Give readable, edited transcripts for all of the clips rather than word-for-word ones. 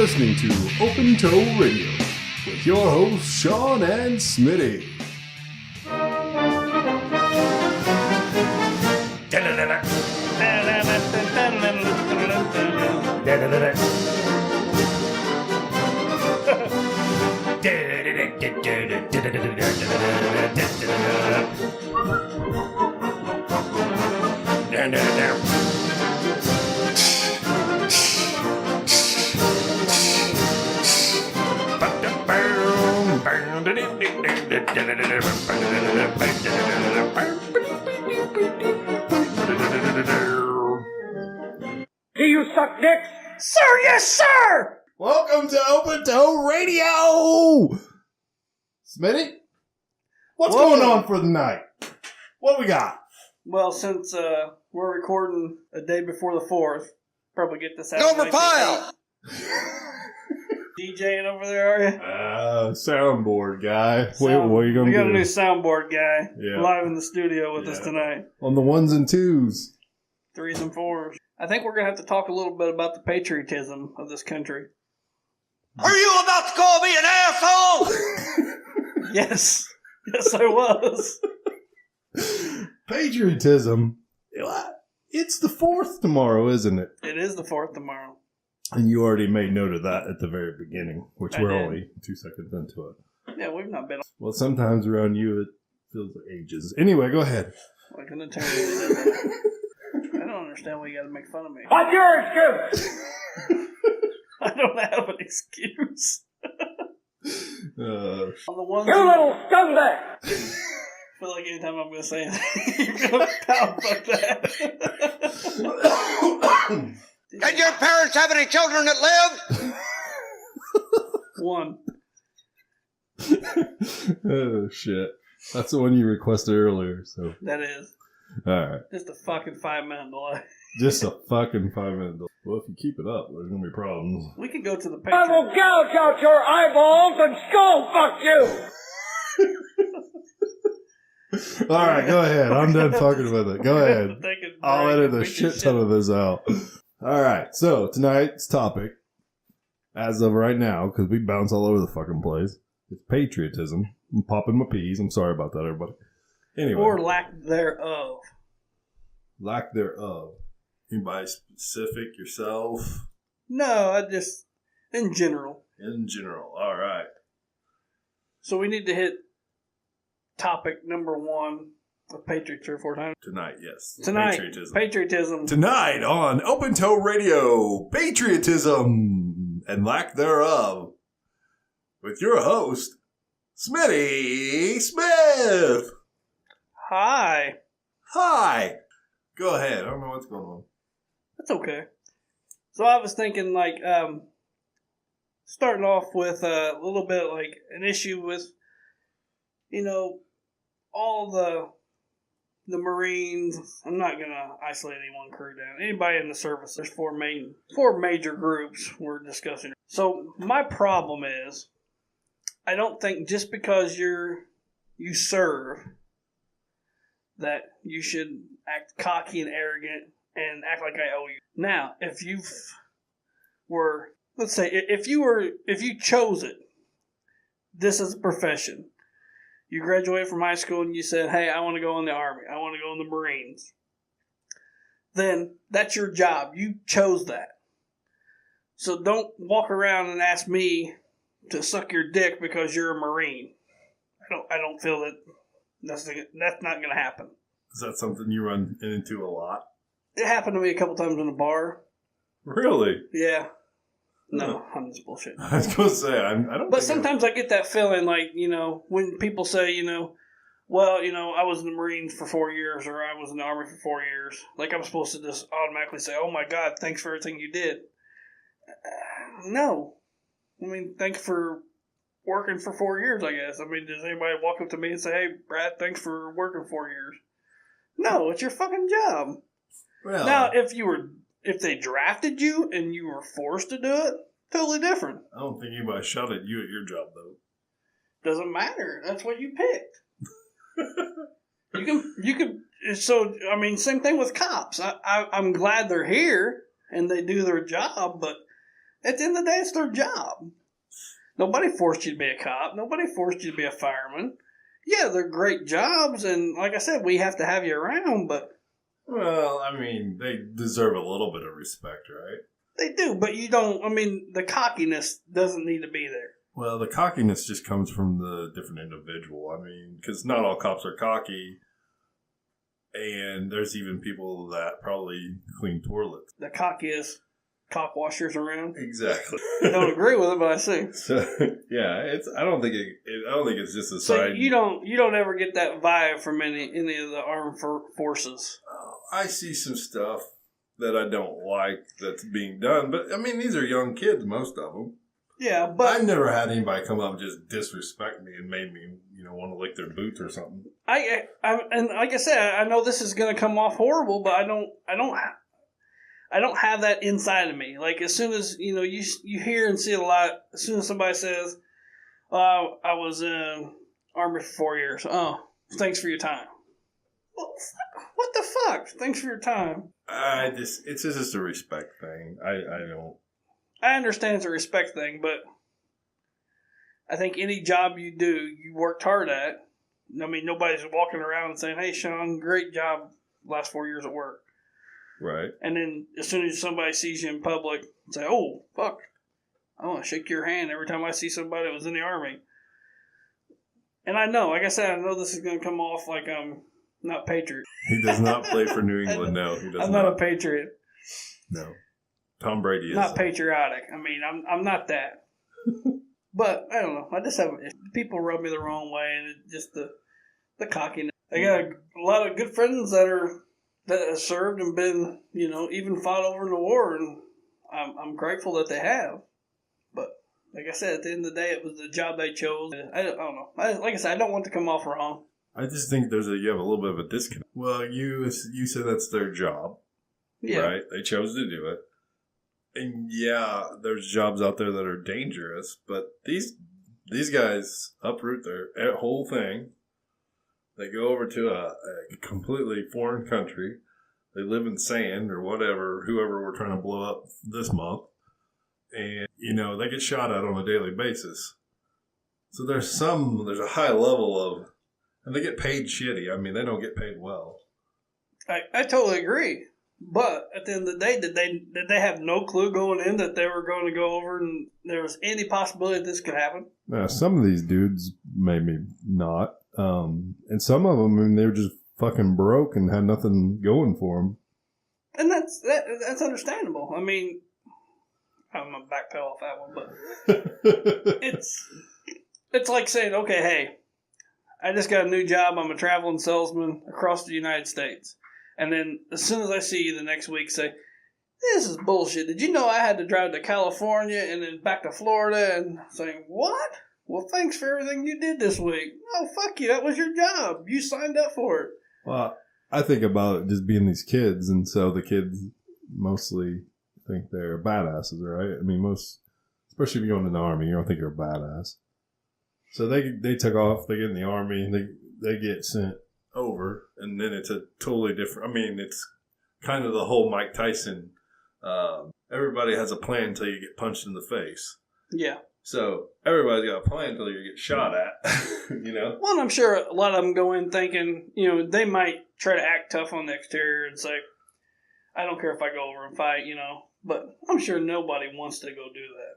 listening to Open Toe Radio with your hosts, Sean and Smitty. Do you suck dick? Sir, yes, sir! Welcome to Open Toe Radio! Smitty, what's going on for the night? What we got? Well, since we're recording a day before the 4th, probably get this out. Over pile! DJing over there, are you? Soundboard guy. Wait, what are you going to do? We got a new soundboard guy Yeah. live in the studio with us tonight. On the ones and twos. 3s and 4s. I think we're going to have to talk a little bit about the patriotism of this country. Are you about to call me an asshole? Yes. Yes, I was. Patriotism. It's the 4th tomorrow, isn't it? It is the 4th tomorrow. And you already made note of that at the very beginning, which I we're did. don't 2 seconds into it. Yeah, we've not been Well, sometimes around you it feels like ages. Anyway, go ahead. like an eternity. I don't understand why you got to make fun of me. What's your excuse? I don't have an excuse. On the ones You little scumbag! I feel like anytime I'm going to say anything, you're going to pout like that. Did your parents have any children that lived? One. Oh, shit. That's the one you requested earlier, so. That is. Alright. Just a fucking 5-minute delay. Just a fucking 5 minute delay. Well, if you keep it up, there's gonna be problems. We could go to the I will Patreon. gouge out your eyeballs and skull fuck you! Alright, go ahead. I'm done fucking with it. Go ahead. I'll edit a We shit can ton of this out. Alright, so tonight's topic, as of right now, because we bounce all over the fucking place, is patriotism. I'm popping my peas. I'm sorry about that, everybody. Anyway. Or lack thereof. Lack thereof. Anybody specific? Yourself? No, I just, in general. In general. Alright. So we need to hit topic number 1 of Patriot 3 or 4 times. Tonight, yes. Tonight, Patriotism. patriotism. Tonight on Open Toe Radio, patriotism and lack thereof, with your host, Smitty Smith. Hi. Hi. Go ahead. I don't know what's going on. That's okay. So I was thinking, like, starting off with a little bit, like, an issue with, you know, all the Marines. I'm not going to isolate any one crew down. Anybody in the service, there's four major groups we're discussing. So my problem is, I don't think just because you serve that you should act cocky and arrogant and act like I owe you. Now, if you chose it, this is a profession. You graduated from high school and you said, hey, I want to go in the Army. I want to go in the Marines. Then that's your job. You chose that. So don't walk around and ask me to suck your dick because you're a Marine. I don't feel that that's not going to happen. Is that something you run into a lot? It happened to me a couple times in a bar. Really? Yeah. No, I'm just bullshit. I was going to say, I don't But think sometimes I get that feeling like, you know, when people say, you know, well, you know, I was in the Marines for 4 years or I was in the Army for 4 years. Like I'm supposed to just automatically say, oh my God, thanks for everything you did. No. I mean, thanks for working for 4 years, I guess. I mean, does anybody walk up to me and say, hey, Brad, thanks for working 4 years? No, it's your fucking job. Well, Now, if they drafted you and you were forced to do it, totally different. I don't think anybody shot at you at your job, though. Doesn't matter. That's what you picked. You can. So I mean, same thing with cops. I'm glad they're here and they do their job, but At the end of the day, it's their job. Nobody forced you to be a cop. Nobody forced you to be a fireman. Yeah, they're great jobs, and like I said, we have to have you around, but... Well, I mean, they deserve a little bit of respect, right? They do, but you don't... I mean, the cockiness doesn't need to be there. Well, the cockiness just comes from the different individual. I mean, because not all cops are cocky, and there's even people that probably clean toilets. The cockiest cock washers around. Exactly. I don't agree with it, but I see. So yeah, I don't think it's just a So side. you don't ever get that vibe from any of the armed forces. I see some stuff that I don't like that's being done, but I mean, these are young kids, most of them. Yeah, but I've never had anybody come up and just disrespect me and made me, want to lick their boots or something. I and like I said, I know this is going to come off horrible, but I don't have that inside of me. Like, as soon as, you hear and see it a lot, as soon as somebody says, I was in Army for 4 years. Oh, thanks for your time. Well, what the fuck? Thanks for your time. It's just a respect thing. I understand it's a respect thing, but I think any job you do, you worked hard at. I mean, nobody's walking around and saying, hey, Sean, great job last 4 years at work. Right. And then as soon as somebody sees you in public, say, oh, fuck, I want to shake your hand every time I see somebody that was in the Army. And I know, like I said, I know this is going to come off like I'm not patriot. He does not play for New England, no. He does I'm not a patriot. No. Tom Brady is. Not patriotic. I mean, I'm not that. But, I don't know. I just have, people rub me the wrong way, and it's just the cockiness. I got a lot of good friends that have served and been, even fought over in the war, and I'm grateful that they have. But like I said, at the end of the day, it was the job they chose. I don't know. Like I said, I don't want to come off wrong. I just think you have a little bit of a disconnect. Well, you said that's their job, yeah, right? They chose to do it, and yeah, there's jobs out there that are dangerous, but these guys uproot their whole thing. They go over to a completely foreign country. They live in sand or whatever, whoever we're trying to blow up this month. And, they get shot at on a daily basis. So there's a high level of, and they get paid shitty. I mean, they don't get paid well. I totally agree. But at the end of the day, did they have no clue going in that they were going to go over and there was any possibility that this could happen? Some of these dudes maybe not. And some of them, I mean, they were just fucking broke and had nothing going for them. And that's understandable. I mean, I'm gonna backpedal off that one, but it's like saying, okay, hey, I just got a new job. I'm a traveling salesman across the United States, and then as soon as I see you the next week, say, this is bullshit. Did you know I had to drive to California and then back to Florida? And saying, what? Well, thanks for everything you did this week. Oh, fuck you. That was your job. You signed up for it. Well, I think about it just being these kids, and so the kids mostly think they're badasses, right? I mean, especially if you go into the Army, you don't think you're a badass. So they took off, they get in the Army, they get sent over, and then it's a totally different, I mean, it's kind of the whole Mike Tyson, everybody has a plan until you get punched in the face. Yeah. So everybody's got a plan until you get shot at, Well, and I'm sure a lot of them go in thinking, they might try to act tough on the exterior and say, I don't care if I go over and fight, But I'm sure nobody wants to go do that.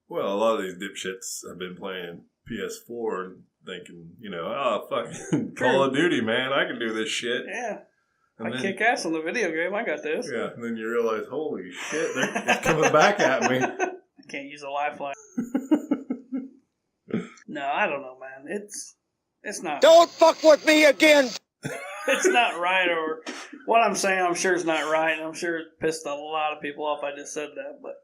Well, a lot of these dipshits have been playing PS4 and thinking, fuck, Call of Duty, man, I can do this shit. Yeah. I kick ass on the video game, I got this. Yeah, and then you realize, holy shit, they're coming back at me. I can't use a lifeline. No, I don't know, man. It's not. Don't fuck with me again! It's not right, or what I'm saying, I'm sure it's not right. I'm sure it pissed a lot of people off I just said that, but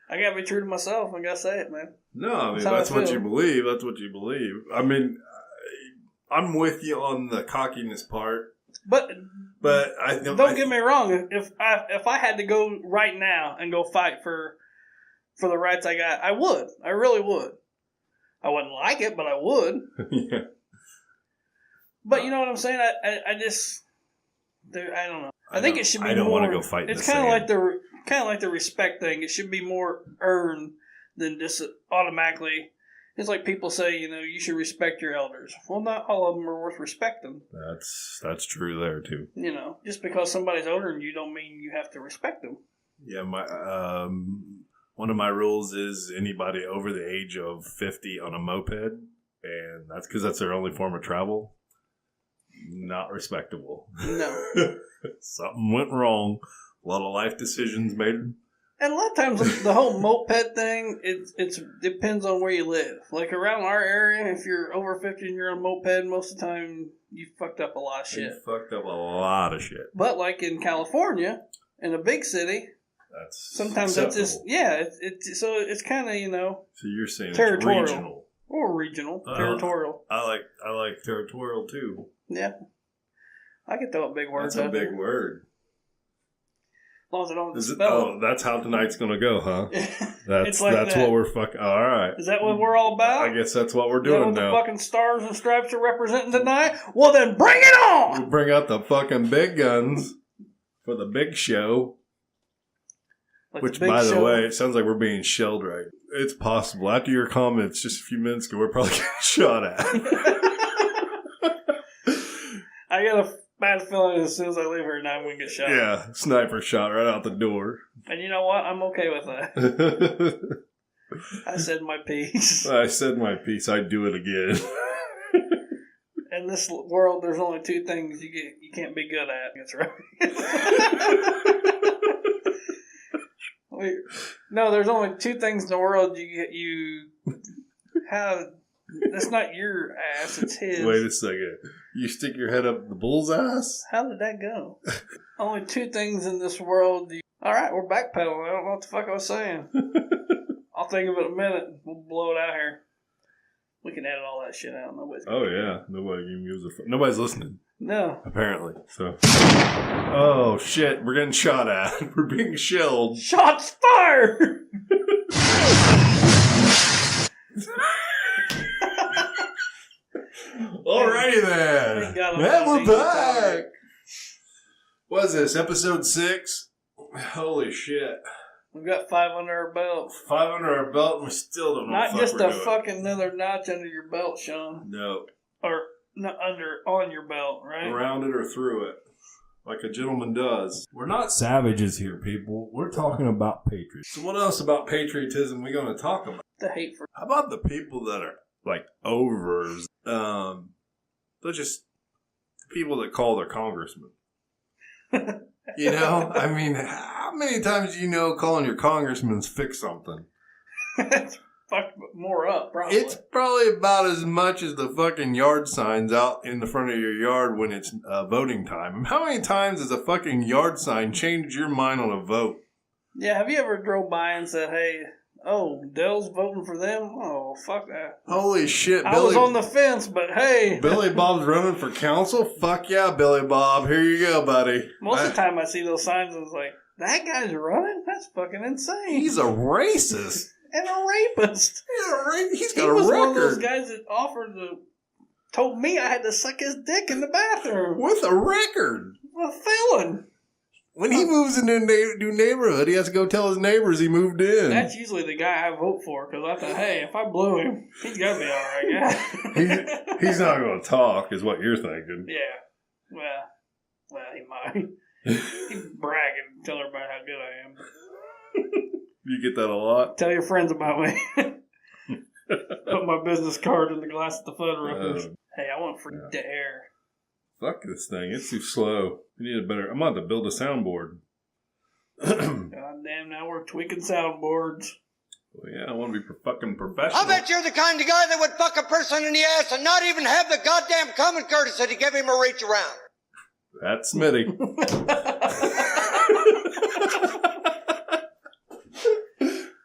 I gotta be true to myself. I gotta say it, man. No, I mean, that's what you believe. That's what you believe. I mean, I'm with you on the cockiness part. But don't get me wrong. If I had to go right now and go fight for the rights I got, I would. I really would. I wouldn't like it, but I would. Yeah. But you know what I'm saying? I don't know. I think it should be more. I don't want to go fight. It's kind of like kind of like the respect thing. It should be more earned than just automatically. It's like people say, you should respect your elders. Well, not all of them are worth respecting. That's true there too. Just because somebody's older than you don't mean you have to respect them. Yeah, one of my rules is anybody over the age of 50 on a moped, and that's because that's their only form of travel. Not respectable. No. Something went wrong. A lot of life decisions made. And a lot of times, the whole moped thing, it depends on where you live. Like around our area, if you're over 50 and you're on a moped, most of the time you fucked up a lot of shit. You fucked up a lot of shit. But like in California, in a big city, sometimes that's just so it's kind of So you're saying territorial. It's regional or regional, territorial. I like territorial too. Yeah, I can throw a big word. That's a big word. As long as I don't spell it. That's how tonight's going to go, huh? That's that. what we're fucking... All right. Is that what we're all about? I guess that's what we're doing now. The fucking stars and stripes are representing tonight? Well, then bring it on! We bring out the fucking big guns for the big show. Which, by the way, it sounds like we're being shelled right. It's possible. After your comments just a few minutes ago, we're probably getting shot at. I got a bad feeling as soon as I leave here now I'm going to get shot. Yeah, sniper shot right out the door. And you know what? I'm okay with that. I said my piece. I said my piece. I'd do it again. In this world, there's only two things you can't be good at. That's right. No, there's only two things in the world you have. That's not your ass, it's his. Wait a second. You stick your head up the bull's ass? How did that go? Only two things in this world. Alright, we're backpedaling. I don't know what the fuck I was saying. I'll think of it in a minute. We'll blow it out here. We can edit all that shit out. Yeah. Nobody even gives a fuck. Nobody's listening. No. Apparently. So. Oh, shit. We're getting shot at. We're being shelled. Shots fired! Alrighty then. And we're back. What is this? Episode 6? Holy shit. We've got 5 under our belt. 5 under our belt, and we still don't know Not what just we're a doing. fucking another notch under your belt, Sean. No. Or not on your belt, right? Around it or through it. Like a gentleman does. We're not savages here, people. We're talking about patriots. So what else about patriotism we going to talk about? The hate for... How about the people that are, like, overs? They're just people that call their congressman. You know? I mean, how many times do you know calling your congressman's fix something? Fuck more up, probably. It's probably about as much as the fucking yard signs out in the front of your yard when it's voting time. How many times has a fucking yard sign changed your mind on a vote? Yeah, have you ever drove by and said, hey, Dell's voting for them? Oh, fuck that. Holy shit, I was on the fence, but hey. Billy Bob's running for council? Fuck yeah, Billy Bob. Here you go, buddy. Most of the time I see those signs and it's like, that guy's running? That's fucking insane. He's a racist. And a rapist. He's got a record. He was one of those guys that told me I had to suck his dick in the bathroom. With a record. A felon. When he moves into a new neighborhood, he has to go tell his neighbors he moved in. That's usually the guy I vote for, because I thought, hey, if I blew him, he's got to be all right, yeah. he's not going to talk, is what you're thinking. Yeah. Well, he might. He's bragging, tell everybody how good I am. You get that a lot? Tell your friends about me. Put my business card in the glass at the Fuddruckers. Hey, I want free air. Fuck this thing. It's too slow. We need a better... I'm about to build a soundboard. God damn, now we're tweaking soundboards. Well, yeah, I want to be fucking professional. I bet you're the kind of guy that would fuck a person in the ass and not even have the goddamn common courtesy to give him a reach around. That's Smitty.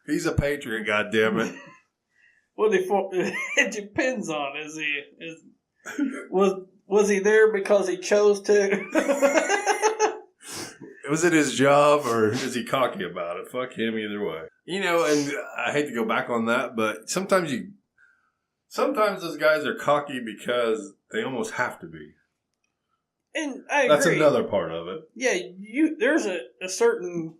He's a patriot, goddammit. It depends on was he there because he chose to? Was it his job or is he cocky about it? Fuck him either way. You know, and I hate to go back on that, but sometimes those guys are cocky because they almost have to be. And I agree. That's another part of it. Yeah, there's a certain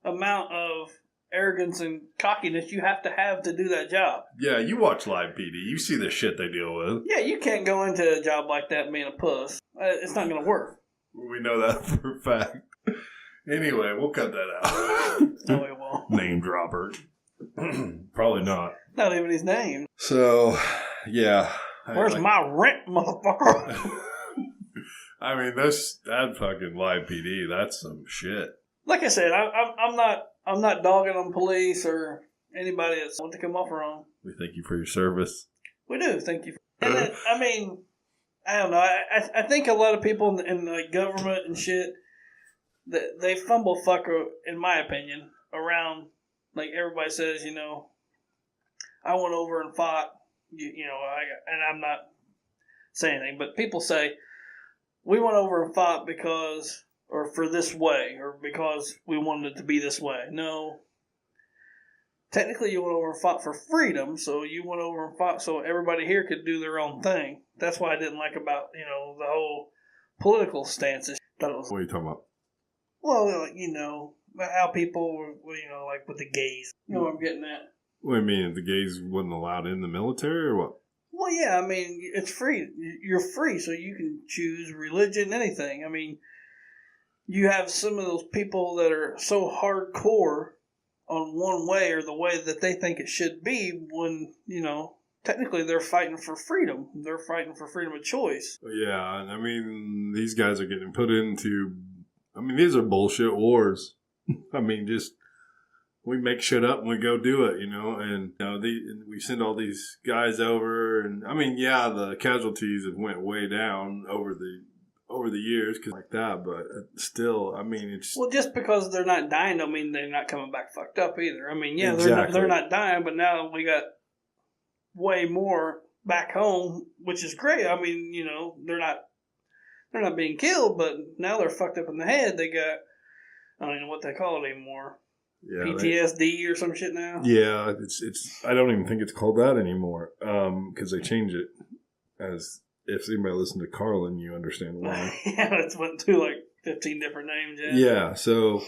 amount of arrogance and cockiness you have to do that job. Yeah, you watch live PD. You see the shit they deal with. Yeah, you can't go into a job like that being a puss. It's not going to work. We know that for a fact. Anyway, we'll cut that out. No, we won't. Name dropper. Probably not. Not even his name. So, yeah. Where's my rent, motherfucker? I mean, that fucking live PD, that's some shit. Like I said, I'm not dogging on police or anybody that's want to come off wrong. We thank you for your service. We do, thank you. And then, I mean, I don't know. I think a lot of people in the government and shit, they fumble fucker, in my opinion, around. Like everybody says, you know, I went over and fought, and I'm not saying anything, but people say, we went over and fought because, or for this way, or because we wanted it to be this way. No. Technically, you went over and fought for freedom, so you went over and fought so everybody here could do their own thing. That's what I didn't like about, the whole political stances. What are you talking about? Well, how people were, like with the gays. You know what I'm getting at? What do you mean, the gays wasn't allowed in the military or what? Well, yeah, I mean, it's free. You're free, so you can choose religion, anything. I mean, you have some of those people that are so hardcore on one way or the way that they think it should be when, technically they're fighting for freedom. They're fighting for freedom of choice. Yeah, and I mean, these guys are getting put into, these are bullshit wars. We make shit up and we go do it, and we send all these guys over, and the casualties have went way down over the years, cause like that, but still, it's well, just because they're not dying don't mean they're not coming back fucked up either. Exactly. They're not dying, but now we got way more back home, which is great. They're not being killed, but now they're fucked up in the head. They got, I don't even know what they call it anymore. Yeah, PTSD or some shit now. Yeah, it's. I don't even think it's called that anymore. Because they change it. As if anybody listened to Carlin, you understand why. Yeah, it's went to like 15 different names. Yeah. So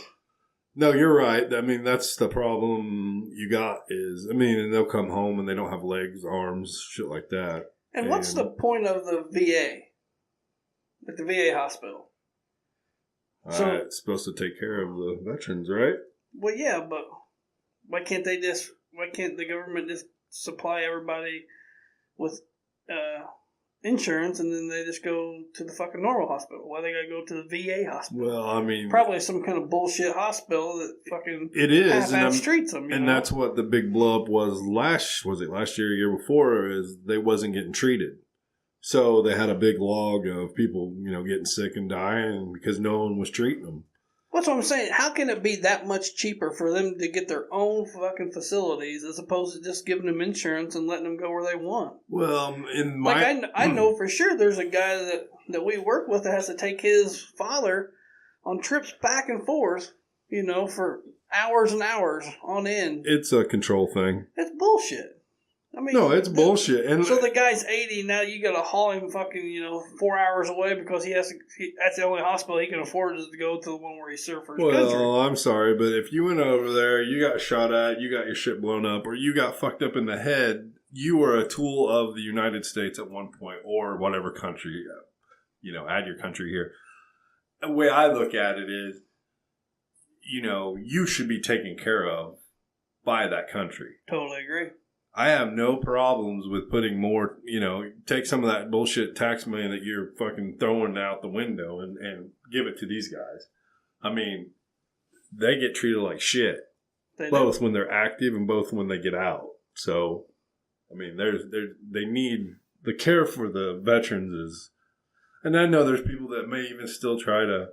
no, you're right. That's the problem you got. And they'll come home and they don't have legs, arms, shit like that. And what's the point of the VA? Like the VA hospital. It's supposed to take care of the veterans, right? Well, yeah, but why can't the government just supply everybody with insurance and then they just go to the fucking normal hospital? Why they gotta go to the VA hospital? Well, probably some kind of bullshit hospital that fucking it is, half-ass treats them. And that's what the big blow up was last year, year before, is they wasn't getting treated. So they had a big log of people, getting sick and dying because no one was treating them. That's what I'm saying. How can it be that much cheaper for them to get their own fucking facilities as opposed to just giving them insurance and letting them go where they want? Well, I know for sure there's a guy that we work with that has to take his father on trips back and forth, for hours and hours on end. It's a control thing. It's bullshit. No, it's bullshit. And so the guy's 80 now. You got to haul him fucking 4 hours away because that's the only hospital he can afford is to go to the one where he served for his country. Well, I'm sorry, but if you went over there, you got shot at, you got your shit blown up, or you got fucked up in the head, you were a tool of the United States at one point, or whatever country, add your country here. The way I look at it is, you should be taken care of by that country. Totally agree. I have no problems with putting more, take some of that bullshit tax money that you're fucking throwing out the window and give it to these guys. They get treated like shit. Both when they're active and both when they get out. So, they need the care for the veterans is, and I know there's people that may even still try to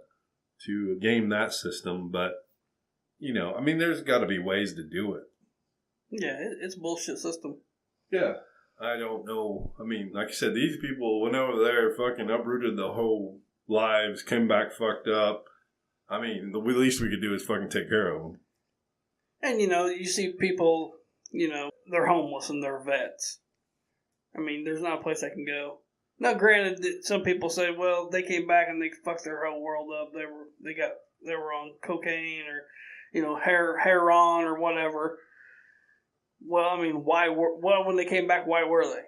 game that system, but, there's got to be ways to do it. Yeah, it's a bullshit system. Yeah. I don't know. Like I said, these people went over there, fucking uprooted the whole lives, came back fucked up. The least we could do is fucking take care of them. And, you see people, they're homeless and they're vets. There's not a place they can go. Now, granted, some people say, well, they came back and they fucked their whole world up. They were on cocaine or, hair on or whatever. Well, I mean, when they came back, why were they?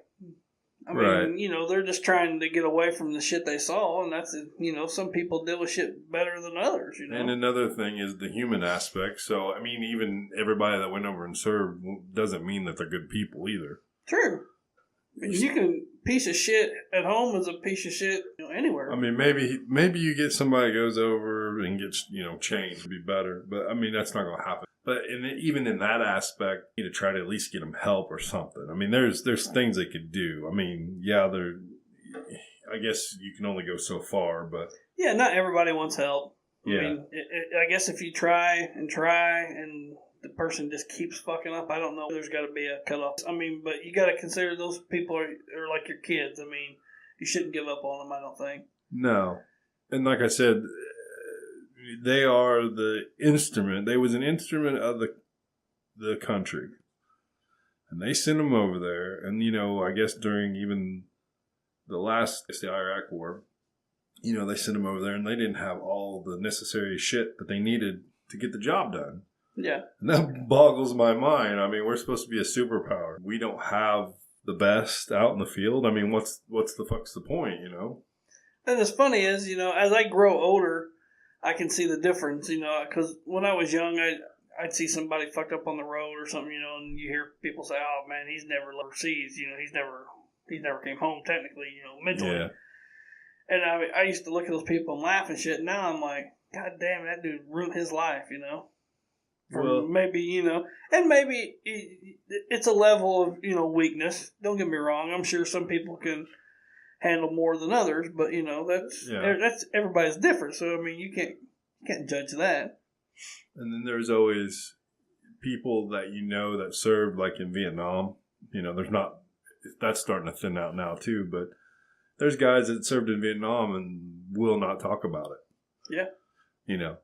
I mean, they're just trying to get away from the shit they saw, and that's, some people deal with shit better than others, And another thing is the human aspect. So, I mean, even everybody that went over and served doesn't mean that they're good people either. True. I mean, you can piece of shit at home is a piece of shit anywhere. I mean, maybe you get somebody that goes over and gets, changed to be better. But, I mean, that's not going to happen. But even in that aspect, you need to try to at least get them help or something. I mean, there's things they could do. I mean, yeah, I guess you can only go so far, but... Yeah, not everybody wants help. Yeah. I mean, I guess if you try and the person just keeps fucking up, I don't know. There's got to be a cutoff. I mean, but you got to consider those people are like your kids. I mean, you shouldn't give up on them, I don't think. No. And like I said... They are the instrument. They was an instrument of the country. And they sent them over there. And, I guess during even the Iraq war, they sent them over there and they didn't have all the necessary shit that they needed to get the job done. Yeah. And that boggles my mind. I mean, we're supposed to be a superpower. We don't have the best out in the field. I mean, what's the fuck's the point, And it's funny is, as I grow older, I can see the difference, because when I was young, I'd see somebody fucked up on the road or something, and you hear people say, "Oh man, he's never overseas, he's never came home technically, mentally." Yeah. And I used to look at those people and laugh and shit. Now I'm like, God damn, that dude ruined his life, Maybe, and maybe it's a level of weakness. Don't get me wrong. I'm sure some people can handle more than others, but that's everybody's different. So I mean, you can't judge that. And then there's always people that that served, like in Vietnam. That's starting to thin out now too. But there's guys that served in Vietnam and will not talk about it. Yeah.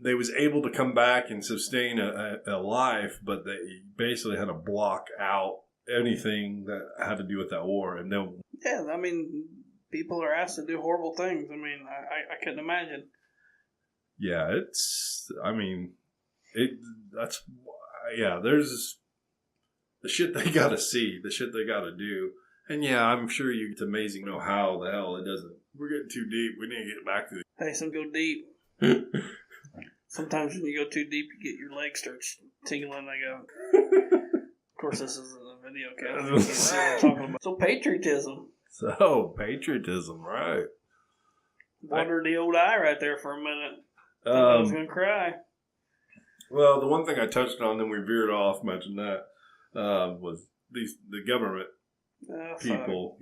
They was able to come back and sustain a life, but they basically had to block out anything that had to do with that war. And no. Yeah, I mean, people are asked to do horrible things. I mean, I couldn't imagine. Yeah, there's the shit they gotta see, the shit they gotta do. And yeah, I'm sure it's amazing how the hell it doesn't. We're getting too deep. We need to get back to Hey, some go deep. Sometimes when you go too deep, you get your legs start tingling. I go. Of course, this isn't a video cast. What I'm talking about. So patriotism, right? Watered the old eye right there for a minute. I was gonna cry. Well, the one thing I touched on, then we veered off, mentioned that, was the government people.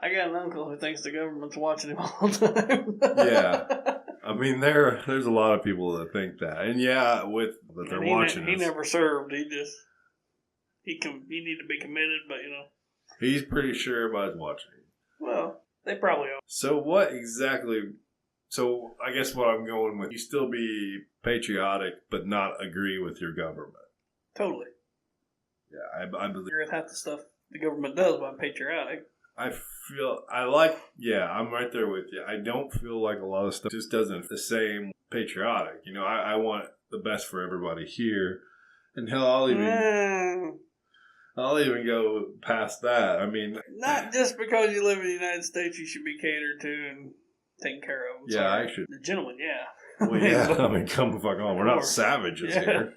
I got an uncle who thinks the government's watching him all the time. Yeah. I mean, there's a lot of people that think that. And yeah, they're watching us. He never served. He need to be committed, but He's pretty sure everybody's watching. Well, they probably are. So what exactly... So I guess what I'm going with, you still be patriotic, but not agree with your government. Totally. Yeah, I believe. You're with half the stuff the government does, but I'm patriotic. I'm right there with you. I don't feel like a lot of stuff just doesn't the same patriotic. I want the best for everybody here. And hell, I'll even go past that. I mean, not just because you live in the United States, you should be catered to and taken care of. I should. The gentleman, yeah. Well, yeah. I mean, come fuck on. We're not savages here.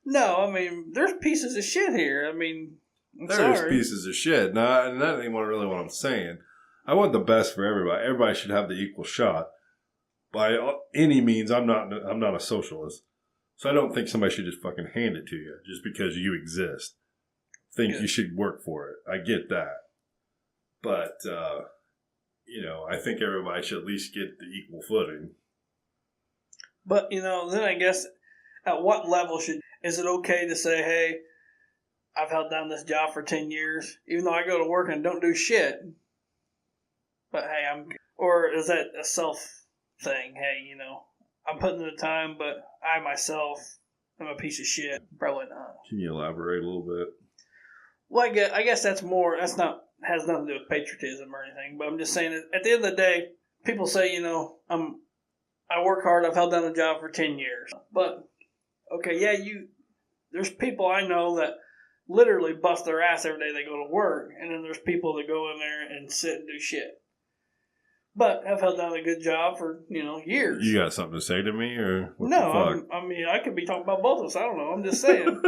No, I mean, there's pieces of shit here. I mean, there's pieces of shit. Now, and that ain't really what I'm saying. I want the best for everybody. Everybody should have the equal shot. By any means, I'm not a socialist. So I don't think somebody should just fucking hand it to you just because you exist. You should work for it. I get that. But, I think everybody should at least get the equal footing. But, then I guess at what level is it okay to say, hey, I've held down this job for 10 years, even though I go to work and don't do shit. But hey, or is that a self thing? Hey, I'm putting in the time, but I myself am a piece of shit. Probably not. Can you elaborate a little bit? Well, I guess has nothing to do with patriotism or anything, but I'm just saying that at the end of the day, people say, I work hard. I've held down a job for 10 years. But, okay, yeah, there's people I know that literally bust their ass every day they go to work. And then there's people that go in there and sit and do shit. But I've held down a good job for, years. You got something to say to me, or what no, the fuck? I could be talking about both of us. I don't know. I'm just saying.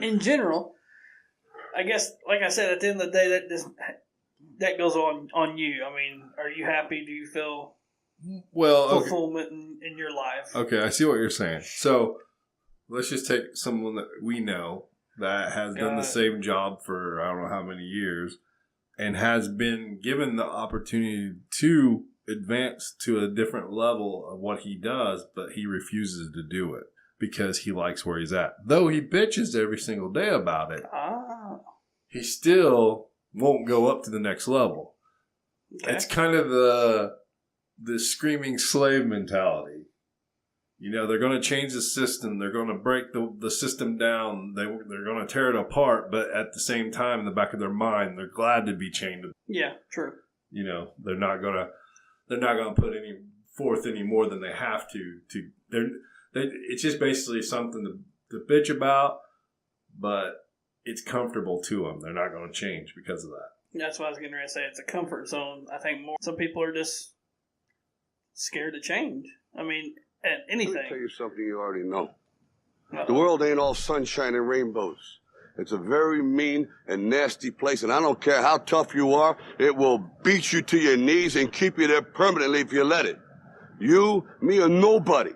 In general, I guess, like I said, at the end of the day, that goes on you. I mean, are you happy? Do you feel fulfillment in your life? Okay, I see what you're saying. So let's just take someone that we know that has done the same job for I don't know how many years and has been given the opportunity to advance to a different level of what he does, but he refuses to do it because he likes where he's at. Though he bitches every single day about it, he still won't go up to the next level. Okay. It's kind of the screaming slave mentality. They're going to change the system. They're going to break the system down. They're going to tear it apart. But at the same time, in the back of their mind, they're glad to be chained. Yeah, true. They're not going to put forth any more than they have to. It's just basically something to bitch about, but it's comfortable to them. They're not going to change because of that. That's what I was getting ready to say. It's a comfort zone. I think some people are just scared to change. I mean, at anything. Let me tell you something you already know. The world ain't all sunshine and rainbows. It's a very mean and nasty place, and I don't care how tough you are, it will beat you to your knees and keep you there permanently if you let it. You, me, or nobody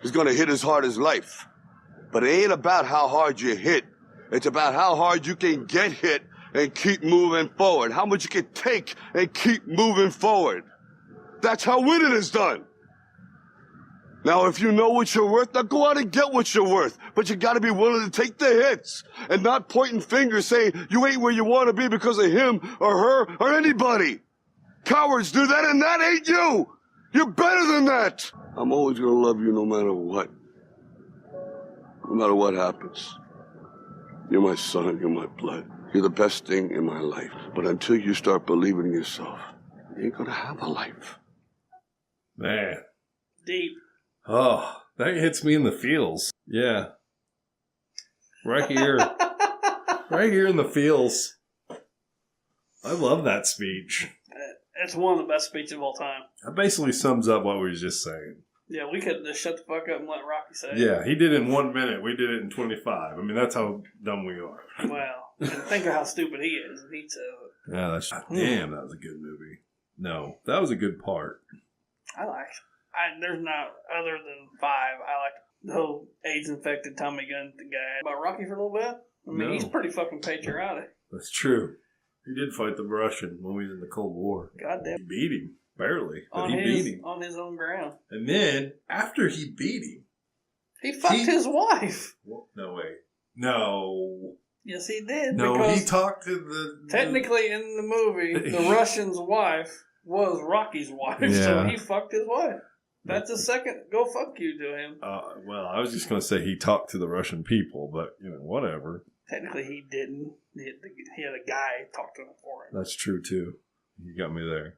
is going to hit as hard as life. But it ain't about how hard you hit. It's about how hard you can get hit and keep moving forward. How much you can take and keep moving forward. That's how winning is done. Now, if you know what you're worth, now go out and get what you're worth. But you got to be willing to take the hits and not pointing fingers saying you ain't where you want to be because of him or her or anybody. Cowards do that, and that ain't you. You're better than that. I'm always going to love you no matter what. No matter what happens. You're my son, you're my blood. You're the best thing in my life. But until you start believing in yourself, you ain't going to have a life. Man. Deep. Oh, that hits me in the feels. Yeah. Right here. Right here in the feels. I love that speech. It's one of the best speeches of all time. That basically sums up what we were just saying. Yeah, we could just shut the fuck up and let Rocky say it. Yeah, he did it in 1 minute. We did it in 25. I mean, that's how dumb we are. Well, and think of how stupid he is. And he said it. Yeah, damn, that was a good movie. No, that was a good part. There's not, other than 5, I like the whole AIDS-infected Tommy Gun guy. About Rocky for a little bit? I mean, he's pretty fucking patriotic. That's true. He did fight the Russian when we was in the Cold War. Goddamn. He beat him. Barely. But he beat him. On his own ground. And then, after he beat him... He fucked his wife. Well, no way. No. Yes, he did. No, he talked to the... Technically, in the movie, the Russian's wife was Rocky's wife, so he fucked his wife. That's a second go fuck you to him. Well, I was just going to say he talked to the Russian people, but, whatever. Technically, he didn't. He had a guy talk to him for him. That's true, too. You got me there.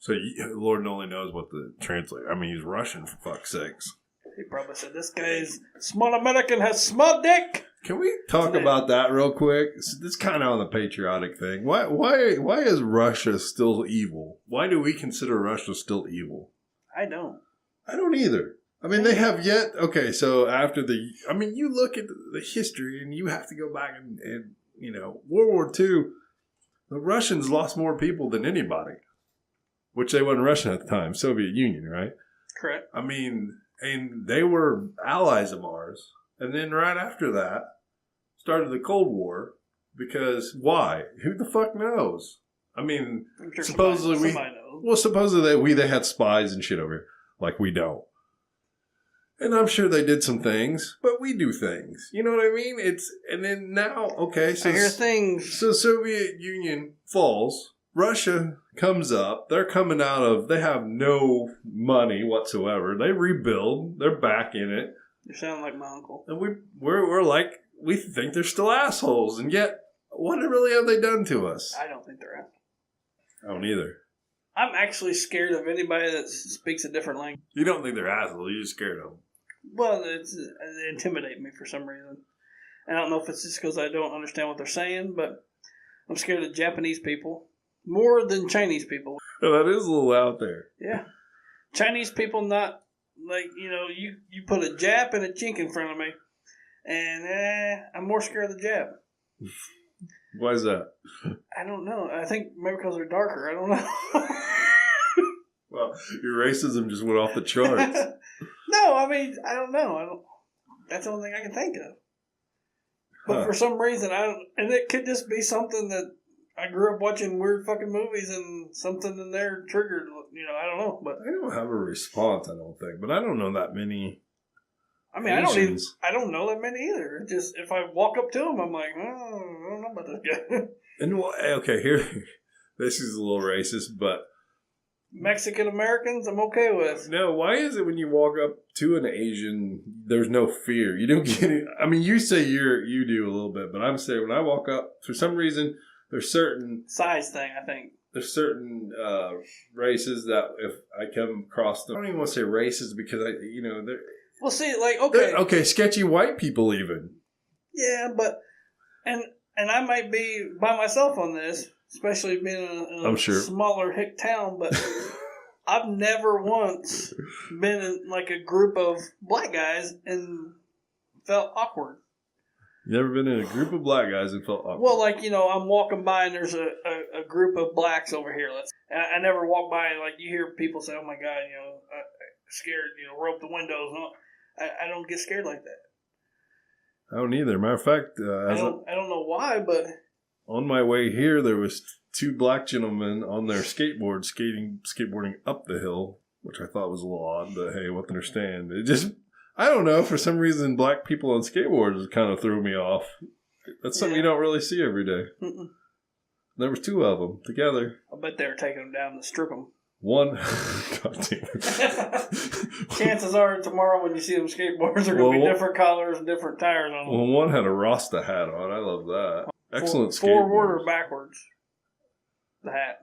So, Lord only knows what the translator... I mean, he's Russian, for fuck's sakes. He probably said, this guy's small American has small dick. Can we talk about that real quick? This is kind of on the patriotic thing. Why is Russia still evil? Why do we consider Russia still evil? I don't either. I mean, they have yet... Okay, so after you look at the history and you have to go back and World War II, the Russians lost more people than anybody. Which they wasn't Russia at the time, Soviet Union, right? Correct. I mean, and they were allies of ours. And then right after that, started the Cold War. Because why? Who the fuck knows? I mean, sure supposedly somebody knows. Well, supposedly they had spies and shit over here. Like we don't. And I'm sure they did some things, but we do things. You know what I mean? And then now, okay, so I hear things. So Soviet Union falls. Russia comes up. They're coming out of... They have no money whatsoever. They rebuild. They're back in it. You sound like my uncle. And we're like... We think they're still assholes. And yet, what really have they done to us? I don't think they're assholes. I don't either. I'm actually scared of anybody that speaks a different language. You don't think they're assholes, you're just scared of them. Well, they intimidate me for some reason. And I don't know if it's just because I don't understand what they're saying, but I'm scared of Japanese people more than Chinese people. That is a little out there. Yeah. Chinese people, not like, you put a Jap and a Chink in front of me, and I'm more scared of the Jap. Why is that? I don't know. I think maybe because they're darker. I don't know. Well, your racism just went off the charts. No, I mean, I don't know. That's the only thing I can think of. But for some reason, and it could just be something that I grew up watching weird fucking movies and something in there triggered, I don't know. But I don't have a response, I don't think. But I don't know that many. I mean, Asians. I don't know that many either. It just, if I walk up to them, I'm like, I don't know about this guy. And okay, here, this is a little racist, but Mexican Americans, I'm okay with. no, why is it when you walk up to an Asian, there's no fear? You don't get it. I mean, you say you do a little bit, but I'm saying when I walk up, for some reason, there's certain size thing, I think. There's certain races that if I come across them, I don't even want to say races because they're. Well, see, like, okay. Okay, sketchy white people even. Yeah, but, and I might be by myself on this, especially being in a smaller hick town, but I've never once been in, like, a group of black guys and felt awkward. You never been in a group of black guys and felt awkward? Well, like, I'm walking by and there's a group of blacks over here. I never walk by and, like, you hear people say, oh, my God, scared, roll up the windows and all. I don't get scared like that. I don't either. Matter of fact, I don't know why, but on my way here, there was two black gentlemen on their skateboard skateboarding up the hill, which I thought was a little odd. But hey, what to understand? It just, I don't know. For some reason, black people on skateboards kind of threw me off. That's something you don't really see every day. Mm-mm. There was two of them together. I bet they were taking them down to strip them. One, God damn it. Chances are tomorrow when you see them skateboards are going to be different colors and different tires on them. Well, one had a Rasta hat on. I love that. Excellent skateboard. Forward or backwards? The hat.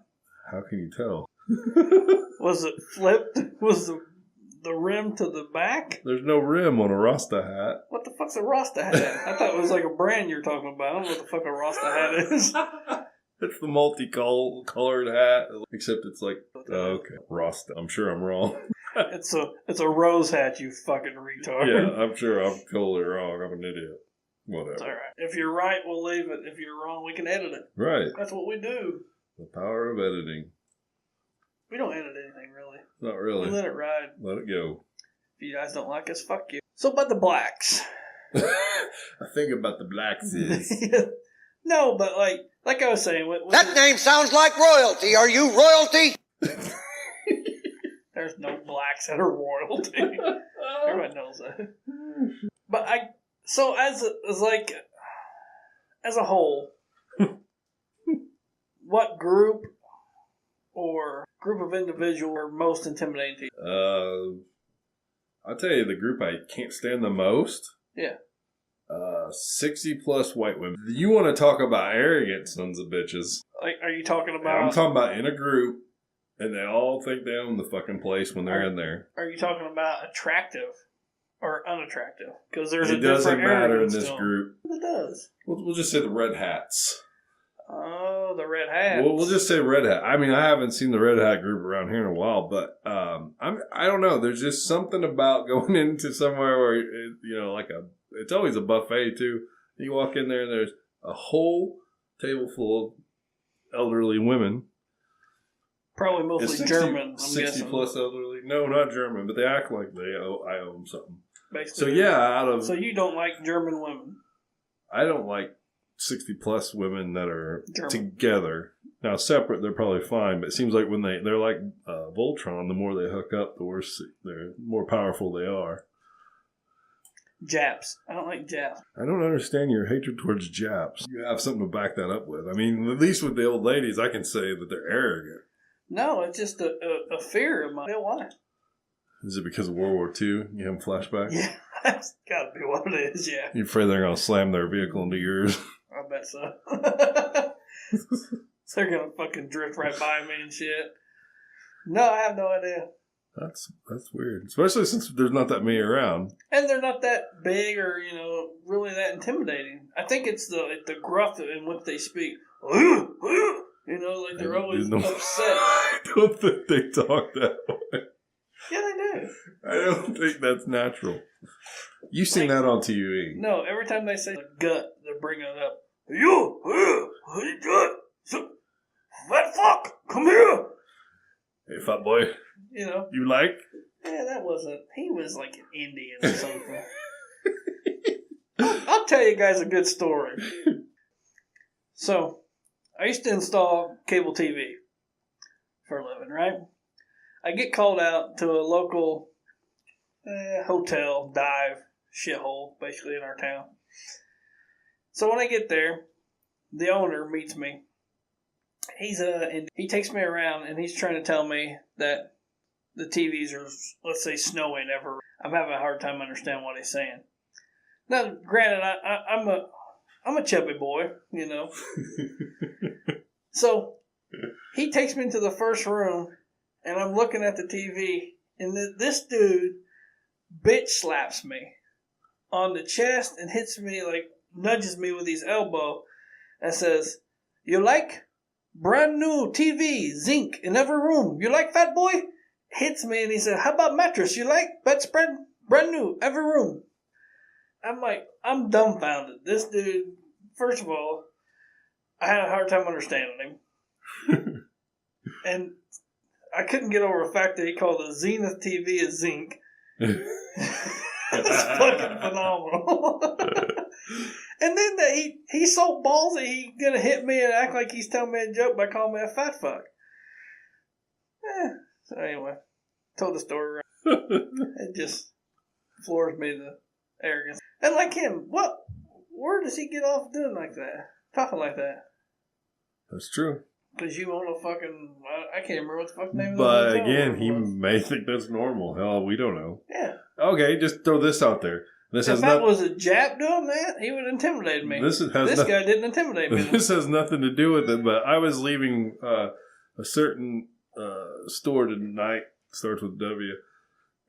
How can you tell? Was it flipped? Was the rim to the back? There's no rim on a Rasta hat. What the fuck's a Rasta hat? I thought it was like a brand you're talking about. I don't know what the fuck a Rasta hat is. It's the multicolored hat, except it's like, okay, Rasta. I'm sure I'm wrong. It's a rose hat, you fucking retard. Yeah, I'm sure I'm totally wrong. I'm an idiot. Whatever. It's all right. If you're right, we'll leave it. If you're wrong, we can edit it. Right. That's what we do. The power of editing. We don't edit anything, really. Not really. We let it ride. Let it go. If you guys don't like us, fuck you. So about the blacks. I think about the blacks is... No, but like I was saying... That name sounds like royalty. Are you royalty? There's no blacks that are royalty. Everybody knows that. But so as a whole, what group or group of individuals are most intimidating to you? I'll tell you the group I can't stand the most. Yeah. 60 plus white women. You want to talk about arrogant sons of bitches. Like, are you talking about... I'm talking about in a group, and they all think they own the fucking place when they're in there. Are you talking about attractive or unattractive? Because there's it a different doesn't matter in this still. group. It does. We'll just say the red hats. Oh, the red hats. We'll just say red hat. I mean, I haven't seen the red hat group around here in a while, but I don't know. There's just something about going into somewhere where it's always a buffet too. You walk in there and there's a whole table full of elderly women. Probably mostly German. I'm 60 guessing. Plus elderly. No, not German, but they act like I owe them something. Basically. So you don't like German women? I don't like 60 plus women that are German. Together. Now separate, they're probably fine, but it seems like when they're like Voltron, the more they hook up, the worse they're more powerful they are. Japs. I don't like Japs. I don't understand your hatred towards Japs. You have something to back that up with. I mean, at least with the old ladies, I can say that they're arrogant. No, it's just a fear of mine. Why? Is it because of World War II? You have flashbacks? Yeah, that's got to be what it is, yeah. You're afraid they're going to slam their vehicle into yours? I bet so. They're going to fucking drift right by me and shit. No, I have no idea. That's weird, especially since there's not that many around. And they're not that big or, really that intimidating. I think it's the gruff in which they speak. Like they're always upset. I don't think they talk that way. Yeah, they do. I don't think that's natural. You've seen that on TV. No, every time they say gut, they're bringing it up. Fat fuck, come here. Hey, fat boy. You like? Yeah, that wasn't. He was like an Indian or something. I'll tell you guys a good story. So, I used to install cable TV for a living, right? I get called out to a local hotel, dive, shithole, basically in our town. So when I get there, the owner meets me. And he takes me around and he's trying to tell me that the TVs are, let's say, snowing everywhere. I'm having a hard time understanding what he's saying. Now, granted, I'm a chubby boy, So he takes me into the first room, and I'm looking at the TV, and this dude bitch slaps me on the chest and hits me, nudges me with his elbow, and says, "You like brand new TV, zinc in every room? You like, fat boy?" Hits me, and he said, "How about mattress? You like bedspread? Brand new, every room." I'm dumbfounded. This dude, first of all, I had a hard time understanding him. And I couldn't get over the fact that he called a Zenith TV a zinc. It's fucking phenomenal. And then that he's so ballsy, he's going to hit me and act like he's telling me a joke by calling me a fat fuck. So anyway, told the story. It just floors me, the arrogance. And like him, where does he get off doing like that? Talking like that? That's true. Because you own a fucking... I can't remember what the fuck name of But the again, he may think that's normal. Hell, we don't know. Yeah. Okay, just throw this out there. If that was a Jap doing that, he would intimidate me. This guy didn't intimidate me. This has nothing to do with it, but I was leaving a certain store tonight. Starts with W.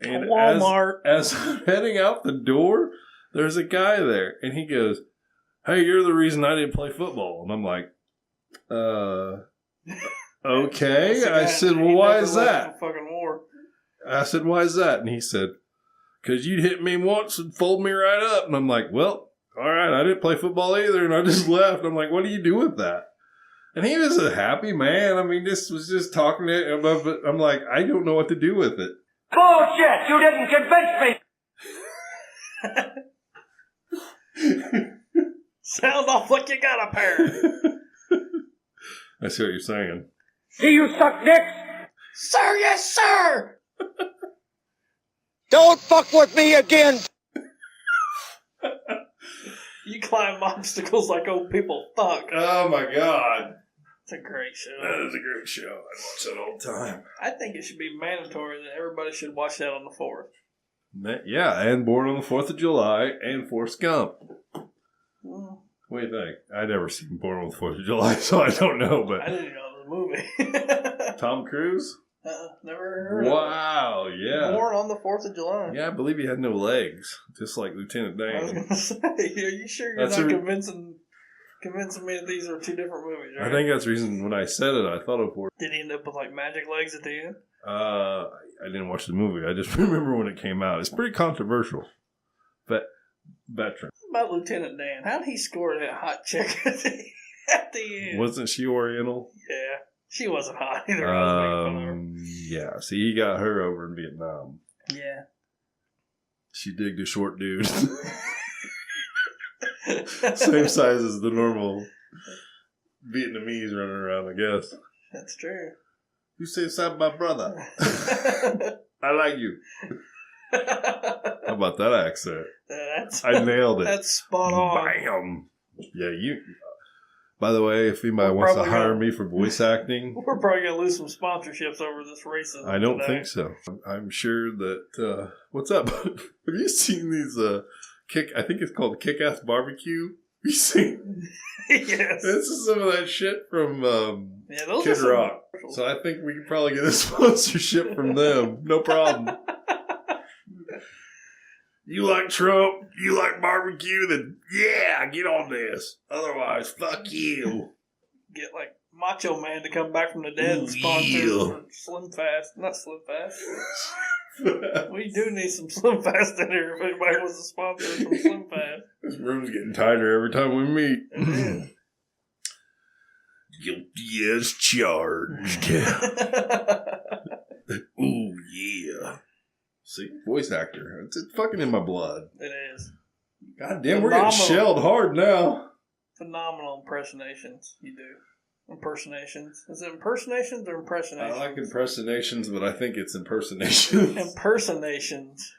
And Walmart. As I'm heading out the door, there's a guy there, and he goes, "Hey, you're the reason I didn't play football." And I'm like, okay. I said, "Well, why is that?" Fucking war. I said, "Why is that?" And he said, "Because you'd hit me once and fold me right up." And I'm like, "Well, all right, I didn't play football either." And I just left. I'm like, "What do you do with that?" And he was a happy man. I mean, this was just talking to him, but I'm like, I don't know what to do with it. Bullshit! You didn't convince me! Sound off like you got a pair. I see what you're saying. See you suck dicks? Sir, yes, sir! Don't fuck with me again! You climb obstacles like old people fuck. Oh my god. It's a great show. That is a great show. I watch that all the time. I think it should be mandatory that everybody should watch that on the 4th. Yeah, and Born on the 4th of July and Forrest Gump. Mm. What do you think? I'd never seen Born on the 4th of July, so I don't know. But I didn't even know it was a movie. Tom Cruise? Never heard of it. Wow, yeah. Born on the 4th of July. Yeah, I believe he had no legs, just like Lieutenant Dan. I was going to say, are you sure you're not convincing me that these are two different movies, right? I think that's the reason when I said it, I thought of Forrest. Did he end up with magic legs at the end? I didn't watch the movie. I just remember when it came out. It's pretty controversial. But veteran. What about Lieutenant Dan? How did he score that hot chick at the end? Wasn't she Oriental? Yeah. She wasn't hot either. Yeah. See, he got her over in Vietnam. Yeah. She digged a short dude. Same size as the normal Vietnamese running around, I guess. That's true. You say something about brother. I like you. How about that accent? I nailed it. That's spot on. Bam. Yeah, you. By the way, if anybody wants to hire me for voice acting, we're probably going to lose some sponsorships over this racism. I don't think so. I'm sure that. What's up? Have you seen these? I think it's called Kick-Ass Barbecue. You see? Yes. This is some of that shit from Those Kid are Rock. So I think we can probably get a sponsorship from them. No problem. You like Trump? You like barbecue? Then yeah, get on this. Otherwise, fuck you. Get like Macho Man to come back from the dead and sponsor Slim Fast. Not Slim Fast. We do need some Slim Fast in here if anybody wants to sponsor from Slim Fast. This room's getting tighter every time we meet. Guilty as charged. Ooh, yeah. See, voice actor. It's fucking in my blood. It is. God damn, we're getting shelled hard now. Phenomenal impersonations you do. Impersonations. Is it impersonations or impersonations? I like impersonations, but I think it's impersonations. Impersonations.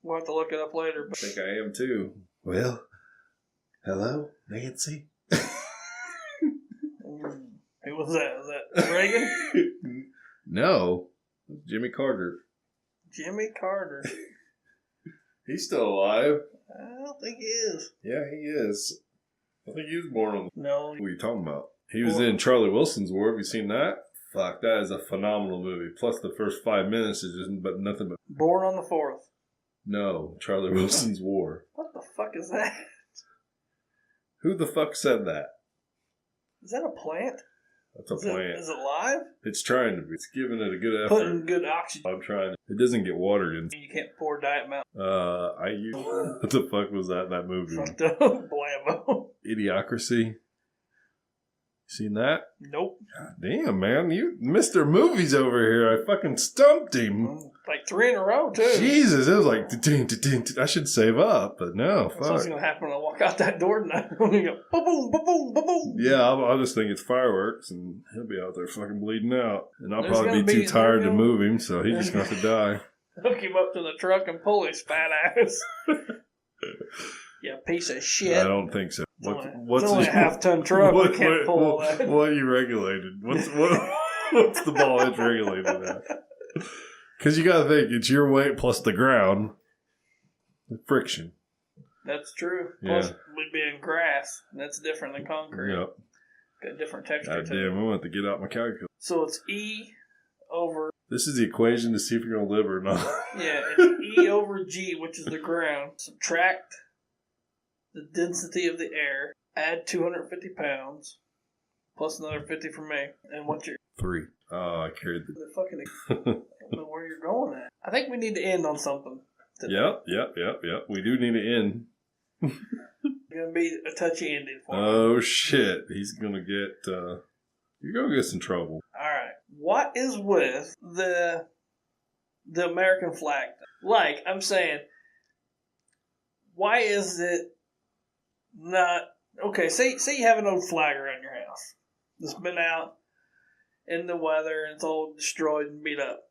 We'll have to look it up later. I think I am too. Well, hello, Nancy. Who was that? Was that Reagan? No, Jimmy Carter. Jimmy Carter. He's still alive. I don't think he is. Yeah, he is. I think he was born on. No. What are you talking about? He was in Charlie Wilson's War. Have you seen that? Fuck, that is a phenomenal movie. Plus, the first 5 minutes is just but nothing but. Born on the 4th. No, Charlie Wilson's War. What the fuck is that? Who the fuck said that? Is that a plant? That's a plant. Is it live? It's trying to be. It's giving it a good effort. Putting good oxygen. I'm trying. It doesn't get watered in. You can't pour Diet Mountain. What the fuck was that in that movie? Fucked up. Blammo. Idiocracy. Seen that? Nope. God damn, man. You Mr. Movies over here. I fucking stumped him. Like 3 in a row, too. Jesus, it was like, I should save up, but no, That's what's fuck. going to happen when I walk out that door tonight. I'm going to go, ba-boom, ba-boom, ba-boom. Yeah, I'll just think it's fireworks, and he'll be out there fucking bleeding out. And I'll There's probably be too tired to move him, so he's just going to have to die. Hook him up to the truck and pull his fat ass. Yeah, piece of shit. I don't think so. It's only a half-ton truck. We can't pull that. What are you regulated? What's the ball edge regulated at? Because you got to think, it's your weight plus the ground. The friction. That's true. Yeah. Plus, we'd be in grass. And that's different than concrete. Yep. Got a different texture God to damn, it. I'm going to have to get out my calculator. So it's E over... This is the equation to see if you're going to live or not. Yeah, it's E over G, which is the ground. Subtract the density of the air. Add 250 pounds. Plus another 50 for me. And what's your... 3. Oh, I carried the... fucking... I don't know where you're going at. I think we need to end on something today. Yep. We do need to end. It's going to be a touchy ending for me. Oh, shit. He's going to get... you're going to get some trouble. Alright. What is with the American flag? Like, I'm saying, why is it not... Okay, say you have an old flag around your house that's been out in the weather and it's all destroyed and beat up.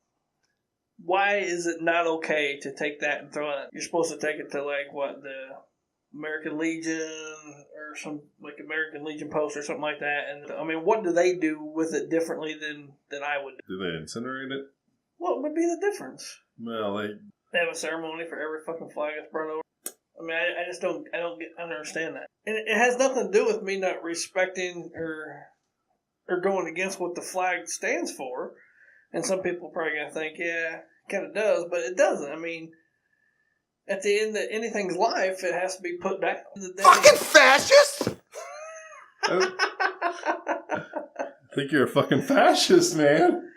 Why is it not okay to take that and throw it? You're supposed to take it to, like, what, the American Legion or some, like, American Legion post or something like that. And, I mean, what do they do with it differently than I would do? Do they incinerate it? What would be the difference? Well, They have a ceremony for every fucking flag that's burned over. I mean, I just don't understand that. And it has nothing to do with me not respecting or going against what the flag stands for. And some people are probably going to think, yeah, it kind of does, but it doesn't. I mean, at the end of anything's life, it has to be put down. Fucking fascist! I think you're a fucking fascist, man.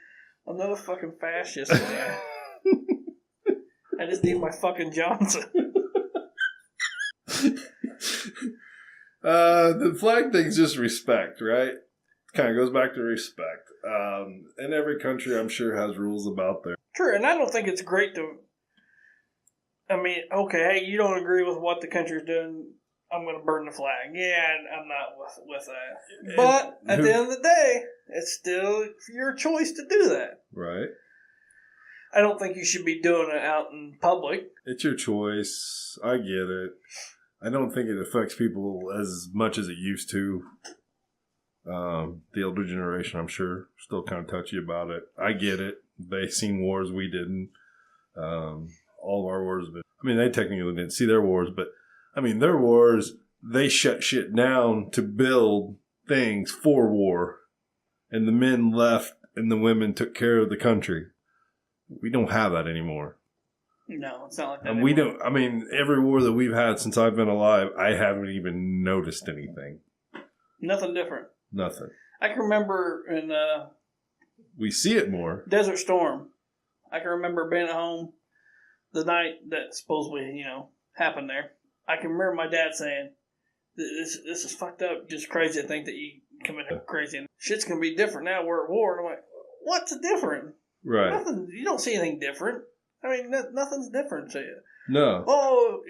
I'm not a fucking fascist, man. I just need my fucking Johnson. The flag thing's just respect, right? Kind of goes back to respect. And every country, I'm sure, has rules about their... True, and I don't think it's great to... I mean, okay, hey, you don't agree with what the country's doing, I'm going to burn the flag. Yeah, I'm not with that. But at the end of the day, it's still your choice to do that. Right. I don't think you should be doing it out in public. It's your choice. I get it. I don't think it affects people as much as it used to. The older generation, I'm sure, still kind of touchy about it. I get it. They seen wars we didn't. All of our wars, but I mean, they technically didn't see their wars, but I mean, their wars they shut shit down to build things for war. And the men left and the women took care of the country. We don't have that anymore. No, it's not like that And anymore. we don't, I mean, every war that we've had since I've been alive, I haven't even noticed anything. Nothing different. Nothing. I can remember in We see it more. Desert Storm, I can remember being at home the night that supposedly, happened there. I can remember my dad saying, this is fucked up, just crazy to think that you committed crazy. And shit's going to be different now, we're at war. And I'm like, what's different? Right. Nothing. You don't see anything different. I mean, nothing's different to you. No. Oh,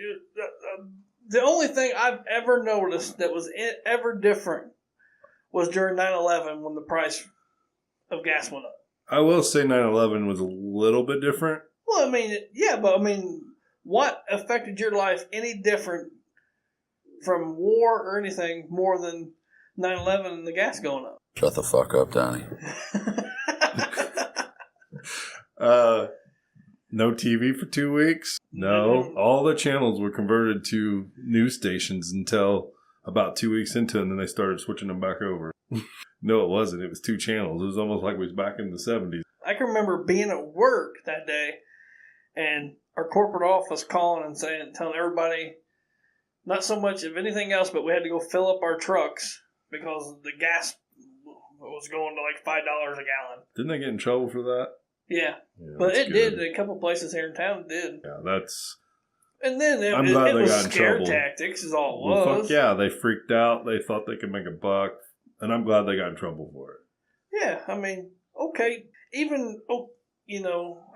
the only thing I've ever noticed that was ever different was during 9/11 when the price of gas went up. I will say 9/11 was a little bit different. Well, I mean, yeah, but I mean, what affected your life any different from war or anything more than 9/11 and the gas going up? Shut the fuck up, Donnie. No TV for 2 weeks. No. All the channels were converted to news stations until about 2 weeks into it, and then they started switching them back over. No, it wasn't. It was 2 channels. It was almost like we was back in the 70s. I can remember being at work that day and our corporate office calling and telling everybody, not so much of anything else, but we had to go fill up our trucks because the gas was going to like $5 a gallon. Didn't they get in trouble for that? Yeah, but that's it good. did. A couple places here in town did. Yeah, that's... And then I'm glad it they was got in scare trouble. tactics is all it Well, was. fuck yeah, they freaked out. They thought they could make a buck. And I'm glad they got in trouble for it. Yeah, I mean, okay, even,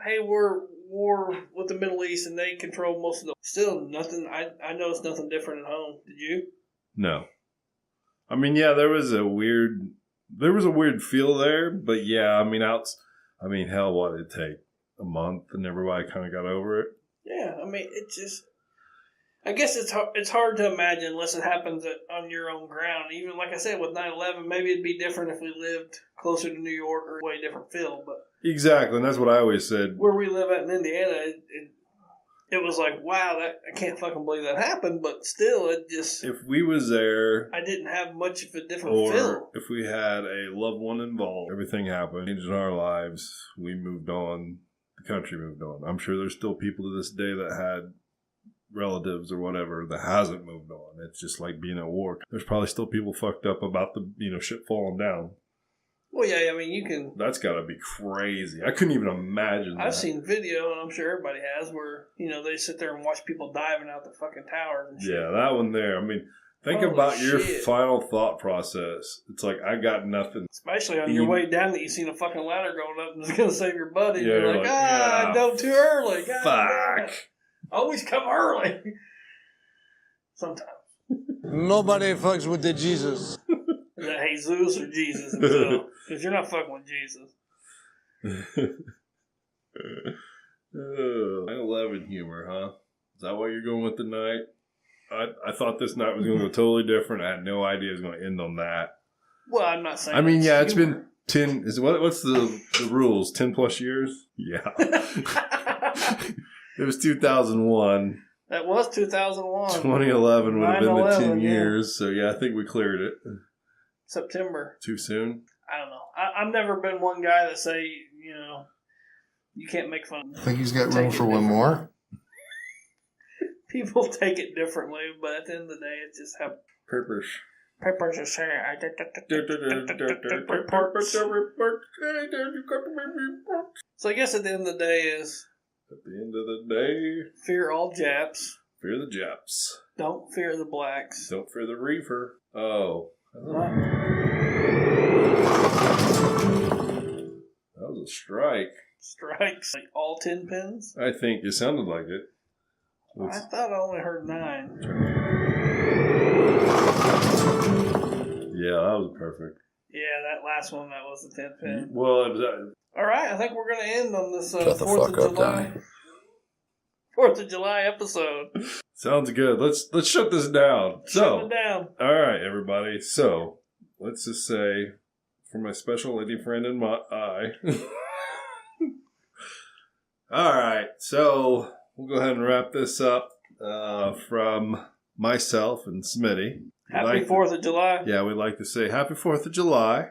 hey, we're war with the Middle East and they control most of the... Still nothing, I noticed nothing different at home. Did you? No. I mean, yeah, there was a weird feel there, but yeah, I mean, hell, what did it take? A month and everybody kind of got over it? Yeah, I mean, it just... I guess it's hard to imagine unless it happens on your own ground. Even, like I said, with 9/11, maybe it'd be different if we lived closer to New York or a way different feel, but... Exactly, and that's what I always said. Where we live at in Indiana, it was like, wow, I can't fucking believe that happened, but still, it just... If we was there... I didn't have much of a different or feel. if we had a loved one involved, everything happened, changed in our lives, we moved on, the country moved on. I'm sure there's still people to this day that had relatives or whatever that hasn't moved on. It's just like being at war. There's probably still people fucked up about the shit falling down. Well, yeah, I mean, you can... That's got to be crazy. I couldn't even imagine that. I've seen video, and I'm sure everybody has, where, they sit there and watch people diving out the fucking towers and shit. Yeah, that one there. I mean, think Holy about your shit. final thought process. It's like, I got nothing. Especially on your way down that you seen a fucking ladder going up and it's going to save your buddy. And Yeah, you're you're like, like, yeah, I dove too early. God damn Fuck. it. Always come early. Sometimes. Nobody fucks with the Jesus. Is that Jesus or Jesus himself? Because you're not fucking with Jesus. 9/11 humor, huh? Is that what you're going with tonight? I thought this night was going to go totally different. I had no idea it was going to end on that. Well, I'm not saying. I mean, yeah, it's humor. been 10. What's the rules? 10 plus years? Yeah. It was 2001. That was 2001. 2011 would have been the 10 9/11, yeah. years. So yeah, I think we cleared it. September. Too soon? I don't know. I've never been one guy that say, you can't make fun. I think he's got room for one more. People take it differently, but at the end of the day, it's just how Purpose. papers are saying. So I guess at the end of the day is At the end of the day, fear all Japs. fear the Japs. Don't fear the blacks. Don't fear the reefer. Oh. Right. That was a strike. Strikes like all 10 pins. I think it sounded like it. I thought I only heard 9. Yeah, that was perfect. Yeah, that last one, that was the 10th pin. Well, it was, All right, I think we're going to end on this Shut the 4th fuck of up, July. Donnie. 4th of July episode. sounds good. Let's shut this down. Shut it down. All right, everybody. So, let's just say, for my special lady friend and I. All right, so we'll go ahead and wrap this up from myself and Smitty. Happy 4th of July. Yeah, we'd like to say Happy 4th of July.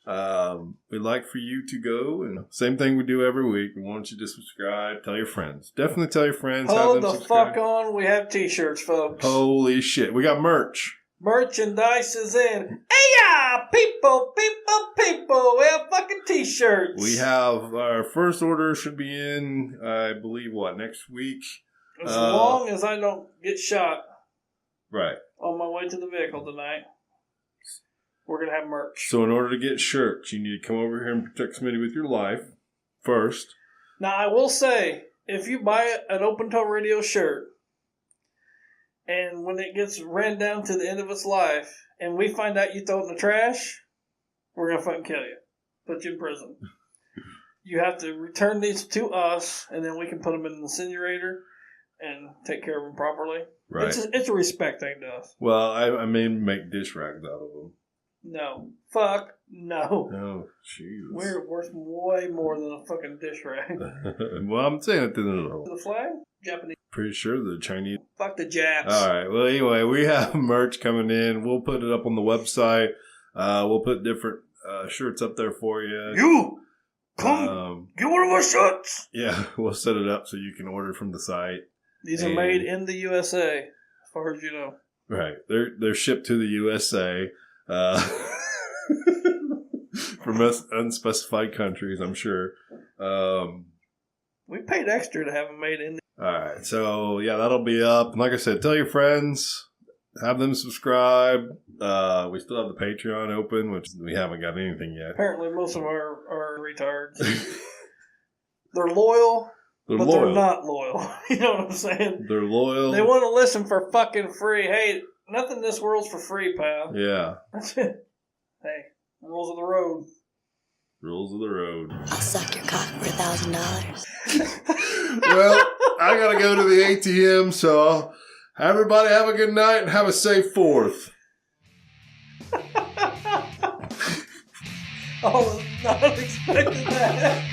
We'd like for you to go, and same thing we do every week. We want you to subscribe, tell your friends. Definitely tell your friends. Hold the fuck on. We have t-shirts, folks. Holy shit. We got merch. Merchandise is in. Hey-ya! People. We have fucking t-shirts. We have our first order should be in, I believe, next week? As long as I don't get shot. Right. On my way to the vehicle tonight. We're going to have merch. So in order to get shirts, you need to come over here and protect Smitty with your life first. Now, I will say, if you buy an Open Toe Radio shirt, and when it gets ran down to the end of its life, and we find out you throw it in the trash, we're going to fucking kill you. Put you in prison. You have to return these to us, and then we can put them in the incinerator and take care of them properly. Right. It's a respect thing to us. Well, I may make dish rags out of them. No. Fuck no. Oh, jeez. We're worth way more than a fucking dish rag. Well, I'm saying it didn't know. The flag? Japanese. Pretty sure the Chinese. Fuck the Japs. All right. Well, anyway, we have merch coming in. We'll put it up on the website. We'll put different shirts up there for you. You come get one of our shirts. Yeah, we'll set it up so you can order from the site. These are made in the USA, as far as you know. Right. They're shipped to the USA. From unspecified countries, I'm sure. We paid extra to have them made in. All right, so yeah, that'll be up. And like I said, tell your friends, have them subscribe. We still have the Patreon open, which we haven't got anything yet. Apparently, most of our retards. They're loyal, but loyal. they're not loyal. You know what I'm saying? They're loyal. They want to listen for fucking free. Hey, nothing in this world's for free, pal. Yeah. That's it. Hey, rules of the road. Rules of the road. I'll suck your cock for $1,000. Well, I gotta go to the ATM, so everybody have a good night and have a safe 4th. Oh, not expecting that.